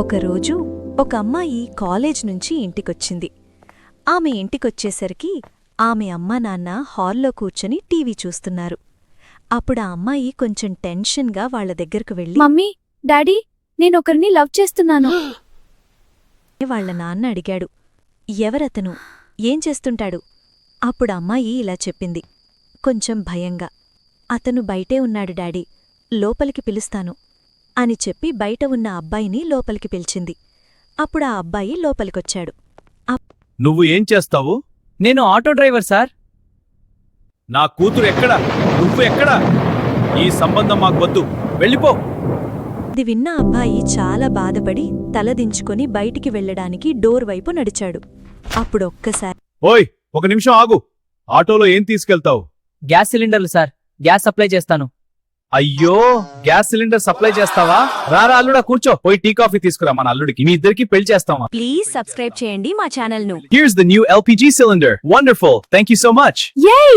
ఒకరోజు ఒక అమ్మాయి కాలేజ్ నుంచి ఇంటికొచ్చింది. ఆమె ఇంటికొచ్చేసరికి ఆమె అమ్మా నాన్న హాల్లో కూర్చొని టీవీ చూస్తున్నారు. అప్పుడా అమ్మాయి కొంచెం టెన్షన్గా వాళ్ల దగ్గరకు వెళ్ళి, మమ్మీ, డాడీ, నేనొకరిని లవ్ చేస్తున్నాను. వాళ్ల నాన్న అడిగాడు, ఎవరతను, ఏం చేస్తుంటాడు? అప్పుడు అమ్మాయి ఇలా చెప్పింది, కొంచెం భయంగా, అతను బయటే ఉన్నాడు డాడీ, లోపలికి పిలుస్తాను అని చెప్పి బయట ఉన్న అబ్బాయిని లోపలికి పిలిచింది. అప్పుడా అబ్బాయి లోపలికొచ్చాడు. నువ్వు ఏం చేస్తావు? నేను ఆటో డ్రైవర్ సార్. నా కూతురు ఎక్కడా? నువ్వు ఎక్కడా? ఈ సంబంధం మాకు వద్దు, వెళ్ళిపో. ఇది విన్న అబ్బాయి చాలా బాధపడి తలదించుకొని బయటికి వెళ్లడానికి డోర్ వైపు నడిచాడు. అప్పుడొక్కసారి, ఓయ్, ఒక నిమిషం ఆగు. ఆటోలో ఏం తీసుకెళ్తావు? గ్యాస్ సిలిండర్లు సార్, గ్యాస్ సప్లై చేస్తాను. అయ్యో, గ్యాస్ సిలిండర్ సప్లై చేస్తావా? రారా అల్లుడా, కూర్చో. పోయి టీ కాఫీ తీసుకురా మన అల్లుడికి. మీ ఇద్దరికి పెళ్లి చేస్తావా? ప్లీజ్ సబ్స్క్రైబ్ చేయండి మా ఛానల్ను. Here's the new LPG cylinder. Wonderful. Thank you so much. Yay!